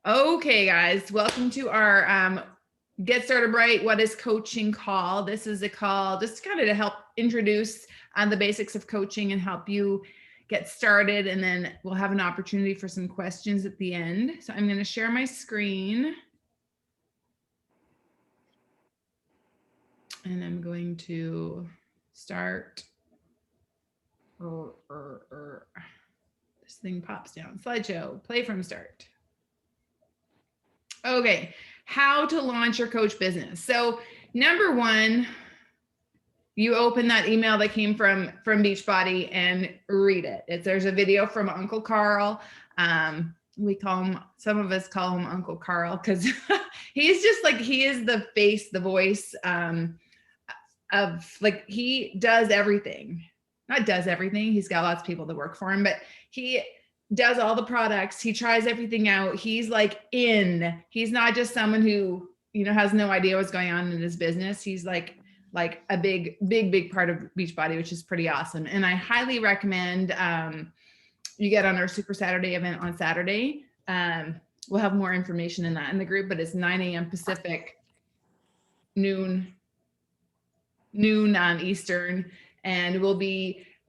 Okay, guys, welcome to our Get Started Right, What is Coaching call. This is a call just kind of to help introduce the basics of coaching and help you get started. And then we'll have an opportunity for some questions at the end. So I'm going to share my screen. And I'm going to start. This thing pops down. Slideshow, play from start. Okay, how to launch your coach business. So number one, you open that email that came from Beachbody and read it. There's a video from Uncle Carl. We call him, some of us call him Uncle Carl because he's just like, he is the face, the voice of like, he does everything. Not does everything. He's got lots of people that work for him, but he does all the products. He tries everything out. He's like he's not just someone who, has no idea what's going on in his business. He's like a big part of Beachbody, which is pretty awesome. And I highly recommend you get on our Super Saturday event on Saturday. We'll have more information in that in the group, but it's 9 a.m. Pacific, noon on Eastern, and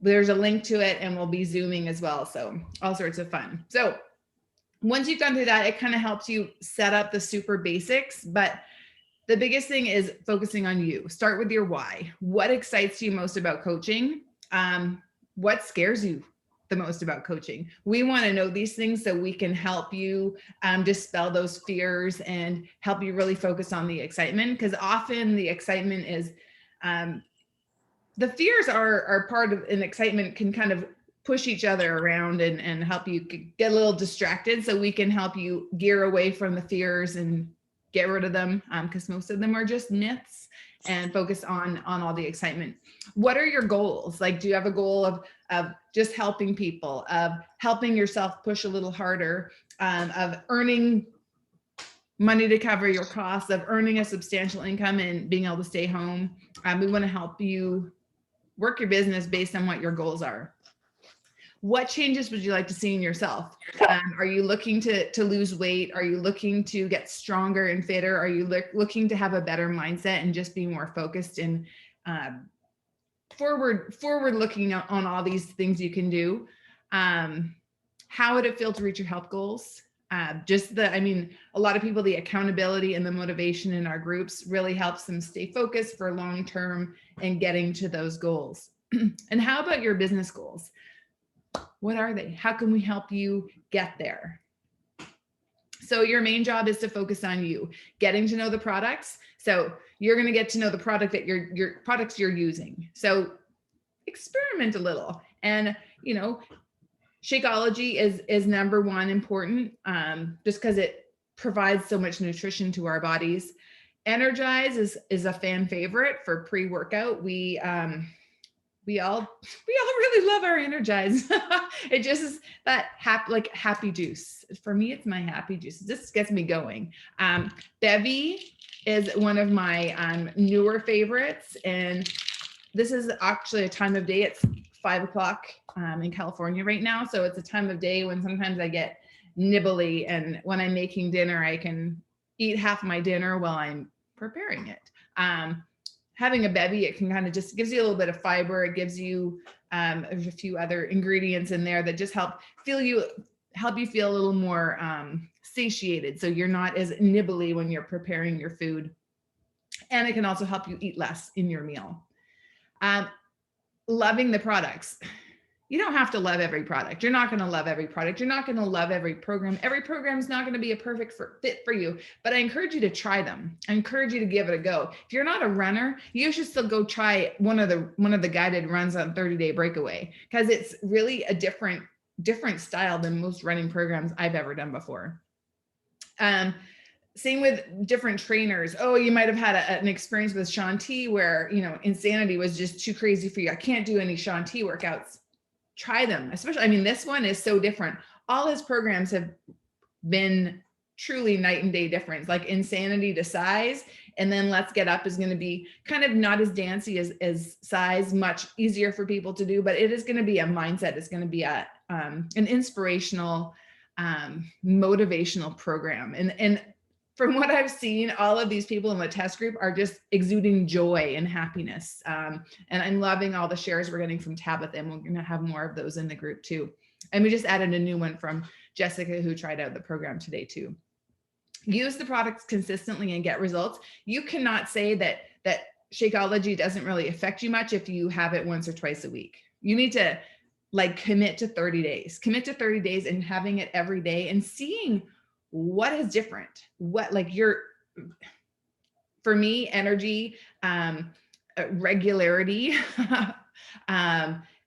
there's a link to it, and we'll be Zooming as well. So all sorts of fun. So once you've gone through that, it kind of helps you set up the super basics, but the biggest thing is focusing on you. Start with your why. What excites you most about coaching? What scares you the most about coaching? We want to know these things so we can help you dispel those fears and help you really focus on the excitement, because often the excitement is the fears are part of an excitement can kind of push each other around and help you get a little distracted, so we can help you gear away from the fears and get rid of them, because most of them are just myths, and focus on all the excitement. What are your goals? Like, do you have a goal of just helping people, of helping yourself push a little harder, of earning money to cover your costs, of earning a substantial income and being able to stay home? We want to help you work your business based on what your goals are. What changes would you like to see in yourself? Are you looking to lose weight? Are you looking to get stronger and fitter? Are you looking to have a better mindset and just be more focused and forward looking on all these things you can do? How would it feel to reach your health goals? A lot of people, the accountability and the motivation in our groups really helps them stay focused for long term and getting to those goals. And how about your business goals? What are they? How can we help you get there? So your main job is to focus on you, getting to know the products. So you're going to get to know the product that your products you're using. So experiment a little, and Shakeology is number one important, just because it provides so much nutrition to our bodies. Energize is a fan favorite for pre-workout. We all really love our Energize. It just is that happy juice. For me, it's my happy juice. This gets me going. Bevy is one of my newer favorites, and this is actually a time of day. It's 5 o'clock in California right now. So it's a time of day when sometimes I get nibbly, and when I'm making dinner, I can eat half my dinner while I'm preparing it. Having a bevy, it can kind of just gives you a little bit of fiber. It gives you there's a few other ingredients in there that just help you feel a little more satiated, so you're not as nibbly when you're preparing your food. And it can also help you eat less in your meal. Loving the products. You don't have to love every product. You're not going to love every product. You're not going to love every program. Every program is not going to be a perfect fit for you, but I encourage you to try them. I encourage you to give it a go. If you're not a runner, you should still go try one of the guided runs on 30-day breakaway, because it's really a different style than most running programs I've ever done before. Same with different trainers. Oh, you might have had an experience with Shaun T where, Insanity was just too crazy for you. I can't do any Shaun T workouts. Try them, especially, this one is so different. All his programs have been truly night and day difference, like Insanity to Size, and then Let's Get Up is going to be kind of not as dancey as Size, much easier for people to do, but it is going to be a mindset. It's going to be an inspirational motivational program. And from what I've seen, all of these people in the test group are just exuding joy and happiness. And I'm loving all the shares we're getting from Tabitha, and we're going to have more of those in the group too. And we just added a new one from Jessica, who tried out the program today too. Use the products consistently and get results. You cannot say that Shakeology doesn't really affect you much if you have it once or twice a week. You need to commit to 30 days, and having it every day and seeing what is different. What for me, energy, regularity,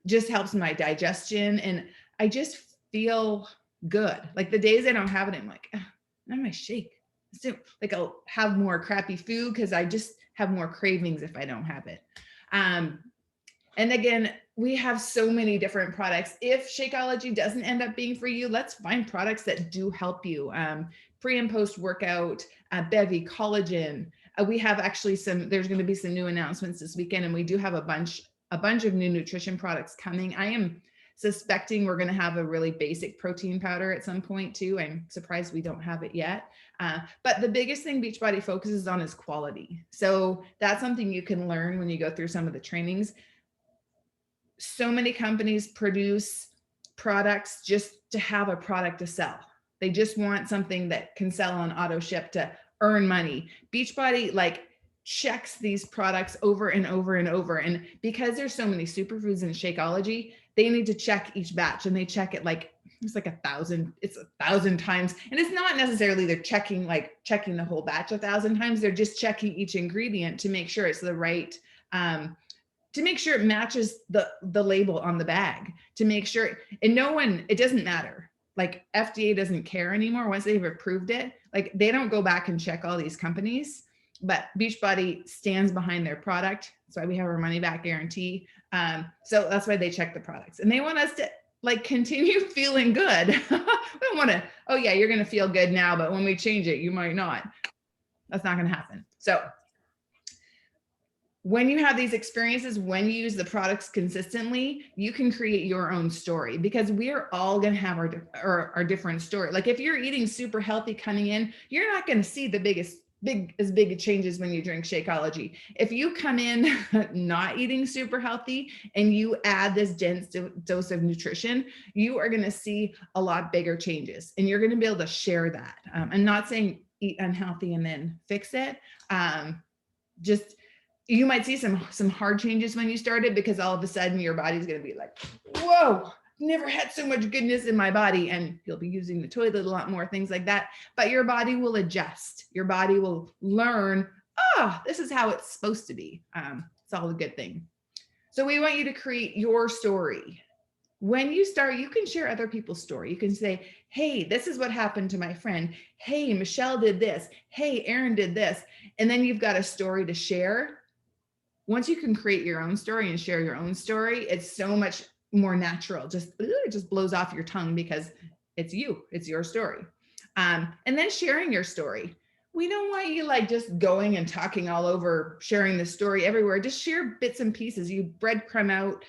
just helps my digestion. And I just feel good. Like the days I don't have it, I'm like, not my shake. Like I'll have more crappy food because I just have more cravings if I don't have it. And again, we have so many different products. If Shakeology doesn't end up being for you, let's find products that do help you. Pre and post workout, Bevy, collagen. We have actually there's going to be some new announcements this weekend, and we do have a bunch of new nutrition products coming. I am suspecting we're going to have a really basic protein powder at some point too. I'm surprised we don't have it yet. But the biggest thing Beachbody focuses on is quality. So that's something you can learn when you go through some of the trainings. So many companies produce products just to have a product to sell. They just want something that can sell on auto ship to earn money. Beachbody checks these products over and over and over. And because there's so many superfoods in Shakeology, they need to check each batch, and they check it it's 1,000 times. And it's not necessarily they're checking the whole batch 1,000 times. They're just checking each ingredient to make sure it's the right, to make sure it matches the label on the bag, to make sure, and it doesn't matter. FDA doesn't care anymore once they've approved it. They don't go back and check all these companies, but Beachbody stands behind their product. That's why we have our money back guarantee. So that's why they check the products, and they want us to continue feeling good. We don't want to, oh yeah, you're going to feel good now, but when we change it, you might not. That's not going to happen. So when you have these experiences, when you use the products consistently, you can create your own story, because we're all going to have our different story. If you're eating super healthy coming in, you're not going to see the big changes when you drink Shakeology. If you come in not eating super healthy and you add this dense dose of nutrition, you are going to see a lot bigger changes, and you're going to be able to share that. I'm not saying eat unhealthy and then fix it. Just you might see some hard changes when you start it, because all of a sudden your body's going to be like, whoa, never had so much goodness in my body. And you'll be using the toilet a lot more, things like that. But your body will adjust. Your body will learn, this is how it's supposed to be. It's all a good thing. So we want you to create your story. When you start, you can share other people's story. You can say, hey, this is what happened to my friend. Hey, Michelle did this. Hey, Aaron did this. And then you've got a story to share. Once you can create your own story and share your own story, it's so much more natural. It just blows off your tongue, because it's your story. And then sharing your story. We don't want you just going and talking all over, sharing the story everywhere. Just share bits and pieces. You breadcrumb out,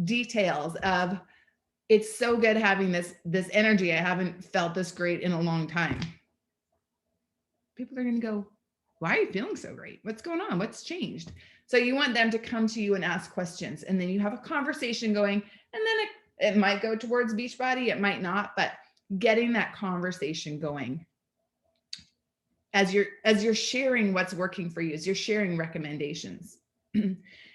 details of, it's so good having this energy. I haven't felt this great in a long time. People are going to go, why are you feeling so great? What's going on? What's changed? So you want them to come to you and ask questions, and then you have a conversation going, and then it might go towards Beachbody, it might not, but getting that conversation going as you're sharing what's working for you, as you're sharing recommendations,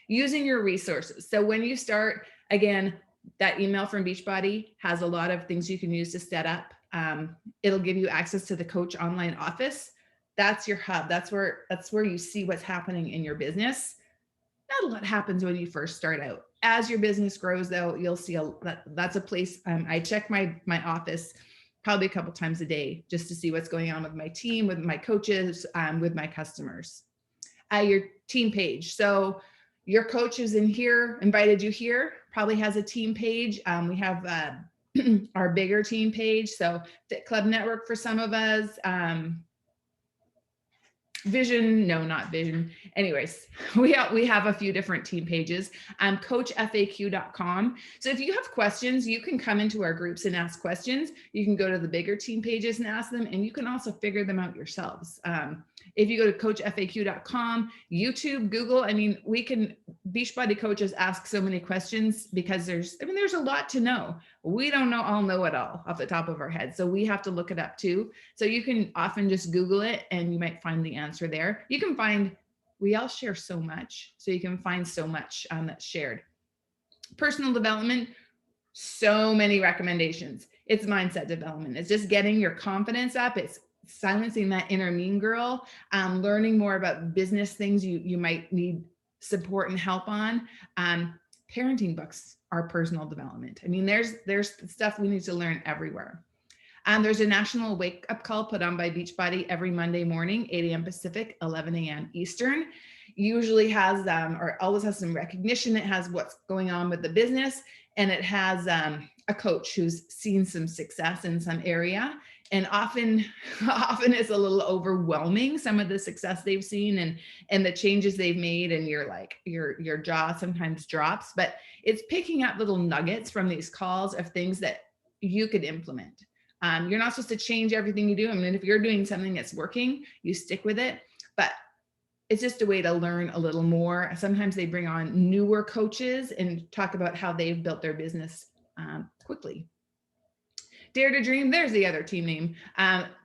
using your resources. So when you start, again, that email from Beachbody has a lot of things you can use to set up. It'll give you access to the Coach online office. That's your hub. That's where you see what's happening in your business. Not a lot happens when you first start out. As your business grows, though, you'll see that's a place. I check my office probably a couple times a day just to see what's going on with my team, with my coaches, with my customers. Your team page. So your coach who's in here, invited you here, probably has a team page. We have our bigger team page. So Fit Club Network for some of us. Vision, no, not Vision. Anyways, we have a few different team pages. CoachFAQ.com. So if you have questions, you can come into our groups and ask questions. You can go to the bigger team pages and ask them, and you can also figure them out yourselves. If you go to CoachFAQ.com, YouTube, Google, I mean, Beachbody coaches ask so many questions because there's a lot to know. We don't all know it all off the top of our head. So we have to look it up too. So you can often just Google it and you might find the answer there. We all share so much. So you can find so much that's shared. Personal development, so many recommendations. It's mindset development. It's just getting your confidence up. It's silencing that inner mean girl, learning more about business things you might need support and help on. Parenting books are personal development. I mean, there's stuff we need to learn everywhere. There's a national wake-up call put on by Beachbody every Monday morning, 8 a.m. Pacific, 11 a.m. Eastern. Usually has, or always has some recognition. It has what's going on with the business, and it has a coach who's seen some success in some area. And often it's a little overwhelming, some of the success they've seen and the changes they've made, and you're like, your jaw sometimes drops, but it's picking up little nuggets from these calls of things that you could implement. You're not supposed to change everything you do. I mean, if you're doing something that's working, you stick with it, but it's just a way to learn a little more. Sometimes they bring on newer coaches and talk about how they've built their business quickly. Dare to Dream, there's the other team name.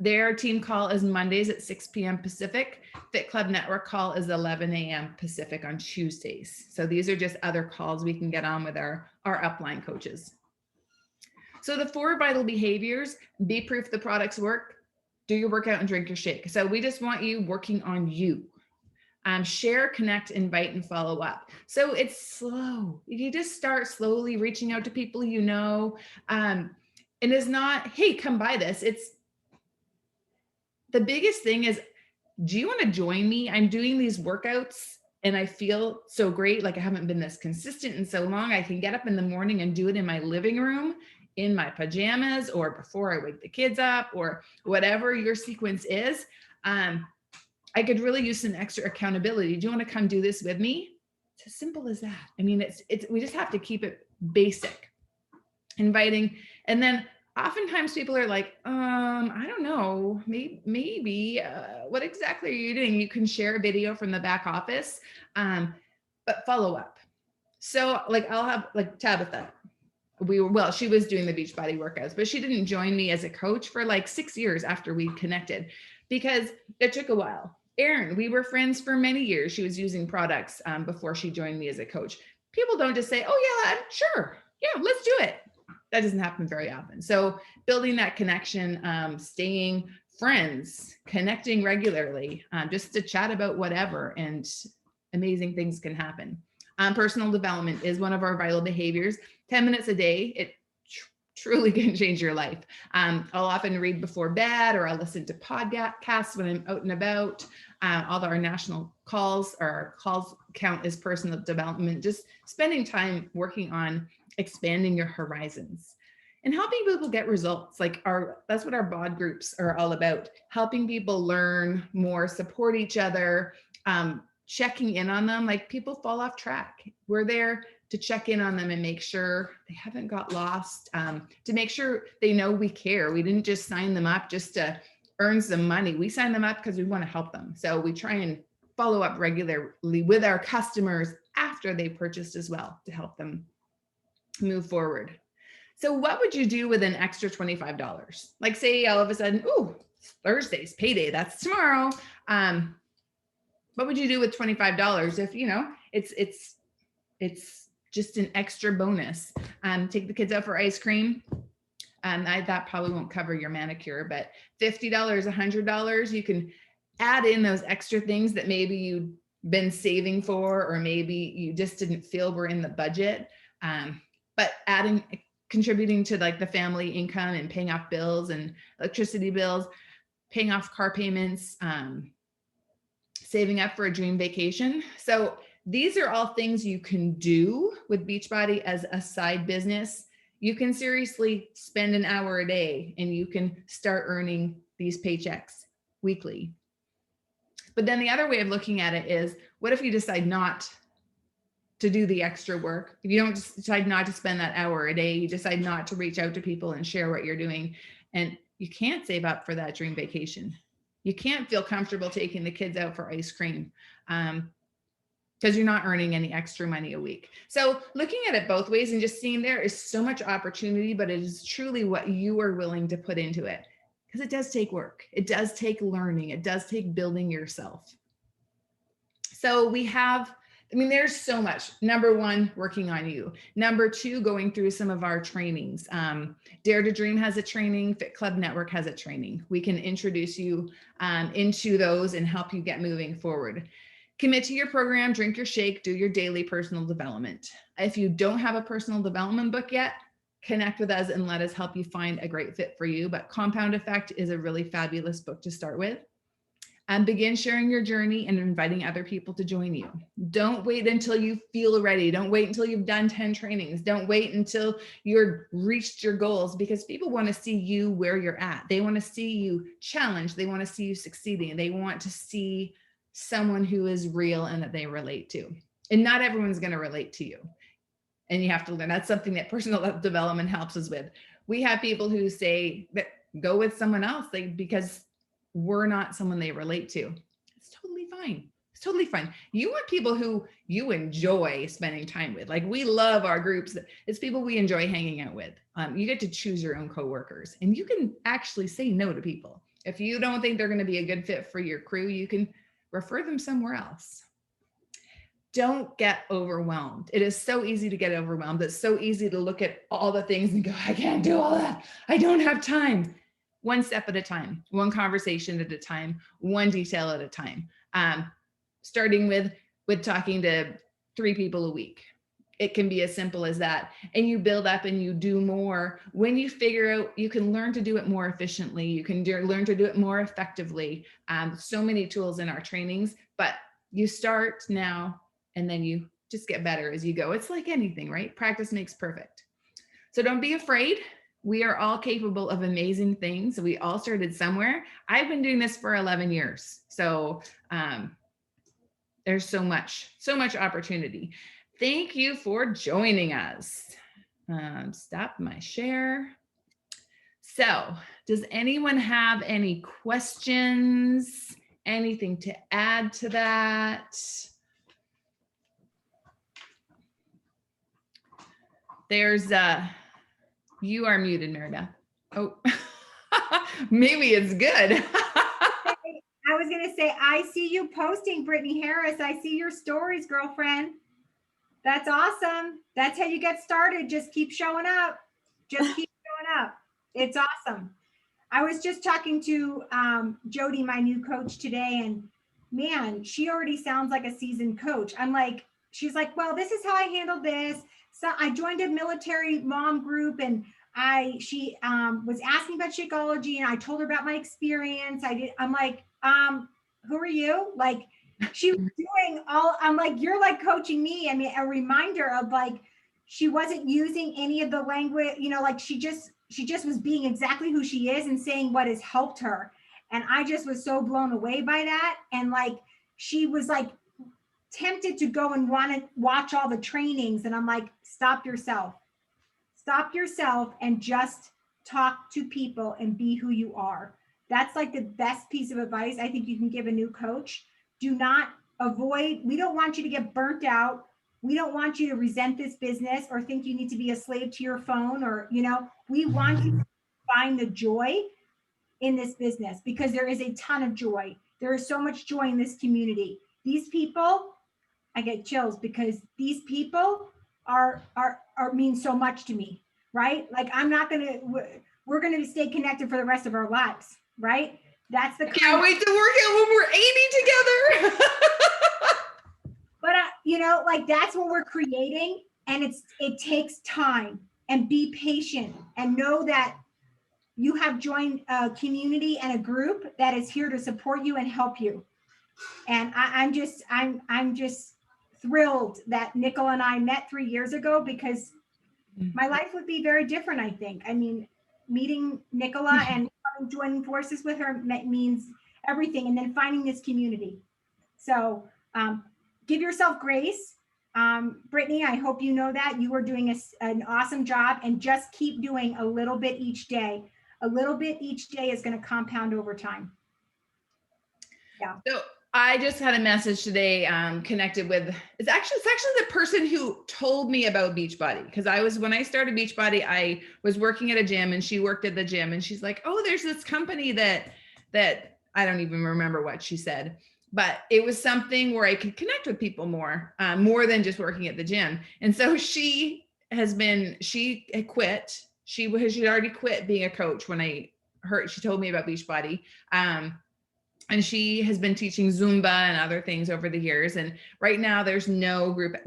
Their team call is Mondays at 6 p.m. Pacific. Fit Club Network call is 11 a.m. Pacific on Tuesdays. So these are just other calls we can get on with our upline coaches. So the 4 vital behaviors: be proof the products work, do your workout, and drink your shake. So we just want you working on you. Share, connect, invite, and follow up. So it's slow. You just start slowly reaching out to people you know. And it's not, hey, come buy this. It's the biggest thing is, do you want to join me? I'm doing these workouts and I feel so great. Like I haven't been this consistent in so long. I can get up in the morning and do it in my living room, in my pajamas, or before I wake the kids up, or whatever your sequence is. I could really use some extra accountability. Do you want to come do this with me? It's as simple as that. I mean, we just have to keep it basic. Inviting. And then oftentimes people are like, I don't know, maybe what exactly are you doing? You can share a video from the back office, but follow up. So like I'll have like Tabitha, she was doing the Beachbody workouts, but she didn't join me as a coach for like 6 years after we connected because it took a while. Erin, we were friends for many years. She was using products before she joined me as a coach. People don't just say, oh yeah, sure. Yeah, let's do it. That doesn't happen very often. So building that connection, staying friends, connecting regularly, just to chat about whatever, and amazing things can happen. Personal development is one of our vital behaviors. 10 minutes a day, it truly can change your life. I'll often read before bed, or I'll listen to podcasts when I'm out and about. All our national calls, or our calls count as personal development, just spending time working on expanding your horizons and helping people get results. That's what our bod groups are all about. Helping people learn more, support each other, checking in on them. Like people fall off track. We're there to check in on them and make sure they haven't got lost, to make sure they know we care. We didn't just sign them up just to earn some money. We sign them up because we want to help them. So we try and follow up regularly with our customers after they purchased as well, to help them move forward. So what would you do with an extra $25? Like say all of a sudden, ooh, Thursday's payday, that's tomorrow. What would you do with $25 if, it's just an extra bonus? Take the kids out for ice cream. That probably won't cover your manicure, but $50, $100, you can add in those extra things that maybe you've been saving for, or maybe you just didn't feel were in the budget. But contributing to like the family income and paying off bills and electricity bills, paying off car payments, saving up for a dream vacation. So these are all things you can do with Beachbody as a side business. You can seriously spend an hour a day and you can start earning these paychecks weekly. But then the other way of looking at it is, what if you decide not to do the extra work? If you don't decide not to spend that hour a day, you decide not to reach out to people and share what you're doing, and you can't save up for that dream vacation. You can't feel comfortable taking the kids out for ice cream because you're not earning any extra money a week. So looking at it both ways and just seeing there is so much opportunity, but it is truly what you are willing to put into it. Because it does take work. It does take learning. It does take building yourself. So we have, there's so much. Number one, working on you. Number two, going through some of our trainings. Dare to Dream has a training. Fit Club Network has a training. We can introduce you into those and help you get moving forward. Commit to your program, drink your shake, do your daily personal development. If you don't have a personal development book yet, connect with us and let us help you find a great fit for you. But Compound Effect is a really fabulous book to start with. And begin sharing your journey and inviting other people to join you. Don't wait until you feel ready. Don't wait until you've done 10 trainings. Don't wait until you're reached your goals, because people want to see you where you're at. They want to see you challenged. They want to see you succeeding. They want to see someone who is real and that they relate to. And not everyone's going to relate to you. And you have to learn. That's something that personal development helps us with. We have people who say that go with someone else because we're not someone they relate to. It's totally fine. It's totally fine. You want people who you enjoy spending time with. Like, we love our groups. It's people we enjoy hanging out with. You get to choose your own coworkers, and you can actually say no to people. If you don't think they're going to be a good fit for your crew, you can refer them somewhere else. Don't get overwhelmed. It is so easy to get overwhelmed. It's so easy to look at all the things and go, I can't do all that. I don't have time. One step at a time, one conversation at a time, one detail at a time. Starting with talking to 3 people a week. It can be as simple as that. And you build up and you do more. When you figure out, you can learn to do it more efficiently. You can learn to do it more effectively. So many tools in our trainings, but you start now and then you just get better as you go. It's like anything, right? Practice makes perfect. So don't be afraid. We are all capable of amazing things. We all started somewhere. I've been doing this for 11 years. So there's so much opportunity. Thank you for joining us. Stop my share. So does anyone have any questions? Anything to add to that? There's you are muted, Merida. Oh, maybe it's good. I was going to say, I see you posting, Brittany Harris. I see your stories, girlfriend. That's awesome. That's how you get started. Just keep showing up. Just keep showing up. It's awesome. I was just talking to Jody, my new coach today, and man, she already sounds like a seasoned coach. I'm like, she's like, well, this is how I handled this. So I joined a military mom group, and she was asking about Shakeology, and I told her about my experience. I'm like, who are you? Like, she was doing all, I'm like, you're like coaching me. I mean, a reminder of like, she wasn't using any of the language, like she just was being exactly who she is and saying what has helped her. And I just was so blown away by that. And like, she was like tempted to go and want to watch all the trainings. And I'm like, stop yourself and just talk to people and be who you are. That's like the best piece of advice I think you can give a new coach. Do not avoid, we don't want you to get burnt out. We don't want you to resent this business or think you need to be a slave to your phone, or, we want you to find the joy in this business, because there is a ton of joy. There is so much joy in this community. These people, I get chills because these people are mean so much to me, right? Like, we're going to stay connected for the rest of our lives, right? That's the can't wait to work out when we're 80 together. But like, that's what we're creating, and it takes time. And be patient and know that you have joined a community and a group that is here to support you and help you. And I'm just thrilled that Nicola and I met 3 years ago, because my life would be very different, I think. I mean, meeting Nicola and joining forces with her means everything, and then finding this community. So give yourself grace. Brittany, I hope you know that you are doing an awesome job, and just keep doing a little bit each day. A little bit each day is going to compound over time. Yeah. So I just had a message today, connected with, it's actually the person who told me about Beachbody. Because when I started Beachbody, I was working at a gym and she worked at the gym, and she's like, oh, there's this company that I don't even remember what she said, but it was something where I could connect with people more than just working at the gym. And so she had quit. She'd already quit being a coach when she told me about Beachbody. And she has been teaching Zumba and other things over the years. And right now we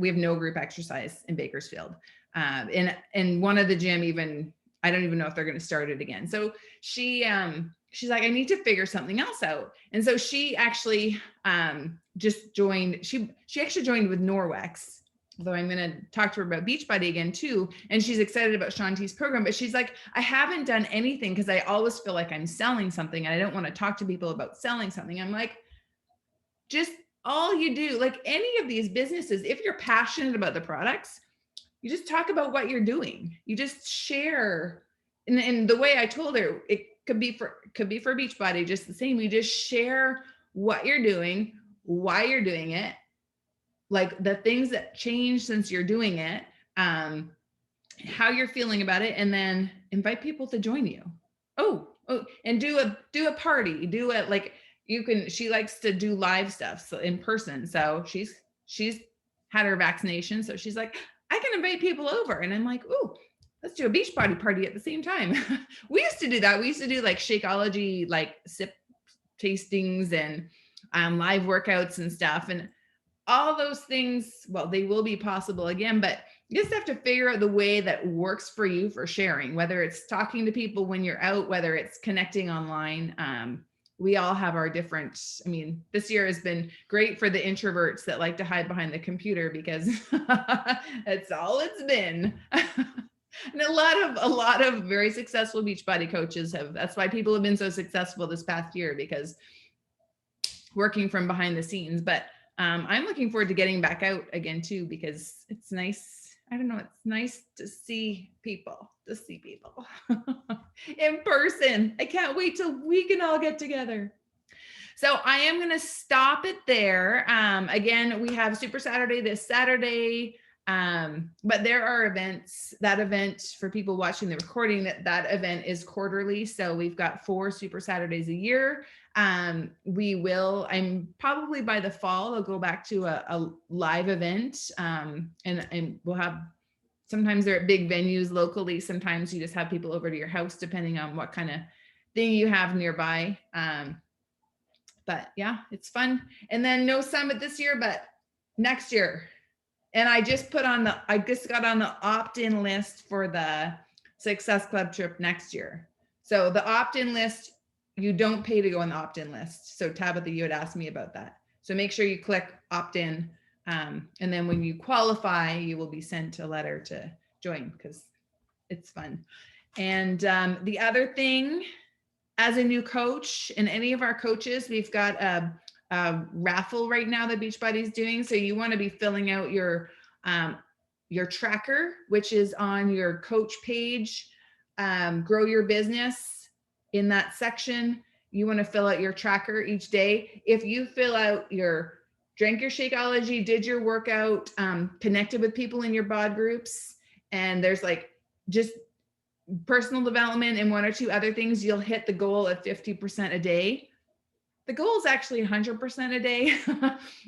have no group exercise in Bakersfield. And one of the gym, I don't even know if they're going to start it again. So she's like, I need to figure something else out. And so she actually just joined, she actually joined with Norwex, although I'm going to talk to her about Beachbody again too. And she's excited about Shanti's program, but she's like, I haven't done anything because I always feel like I'm selling something and I don't want to talk to people about selling something. I'm like, just all you do, like any of these businesses, if you're passionate about the products, you just talk about what you're doing. You just share. And the way I told her, it could be for Beachbody, just the same. You just share what you're doing, why you're doing it, like the things that change since you're doing it, how you're feeling about it, and then invite people to join you. Oh, and do a party, she likes to do live stuff, so in person. So she's had her vaccination. So she's like, I can invite people over. And I'm like, ooh, let's do a Beachbody party at the same time. We used to do that. We used to do like Shakeology, like sip tastings and live workouts and stuff. And all those things, well, they will be possible again, but you just have to figure out the way that works for you for sharing, whether it's talking to people when you're out, whether it's connecting online. We all have our different, this year has been great for the introverts that like to hide behind the computer because that's all it's been. And a lot of very successful Beachbody coaches that's why people have been so successful this past year, because working from behind the scenes. But I'm looking forward to getting back out again too, because it's nice. I don't know. It's nice to see people in person. I can't wait till we can all get together. So I am going to stop it there. Again, we have Super Saturday this Saturday. But there are events. That event, for people watching the recording, that event is quarterly. So we've got 4 Super Saturdays a year. I'm probably by the fall, I'll go back to a live event. And we'll have, sometimes they're at big venues locally. Sometimes you just have people over to your house, depending on what kind of thing you have nearby. But yeah, it's fun. And then no summit this year, but next year. And I just got on the opt-in list for the Success Club trip next year. So the opt-in list, you don't pay to go on the opt-in list. So Tabitha, you had asked me about that. So make sure you click opt-in. And then when you qualify, you will be sent a letter to join, because it's fun. And the other thing, as a new coach, and any of our coaches, we've got a raffle right now that Beachbody is doing. So you want to be filling out your tracker, which is on your coach page, Grow Your Business. In that section, you want to fill out your tracker each day. If you fill out drank your Shakeology, did your workout, connected with people in your bod groups, and there's like just personal development and 1 or 2 other things, you'll hit the goal of 50% a day. The goal is actually 100% a day,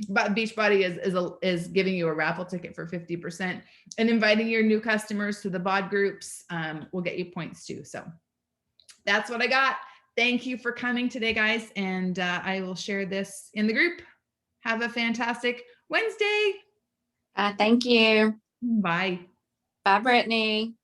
but Beachbody is giving you a raffle ticket for 50%, and inviting your new customers to the bod groups will get you points too. So that's what I got. Thank you for coming today, guys. And I will share this in the group. Have a fantastic Wednesday. Thank you. Bye. Bye, Brittany.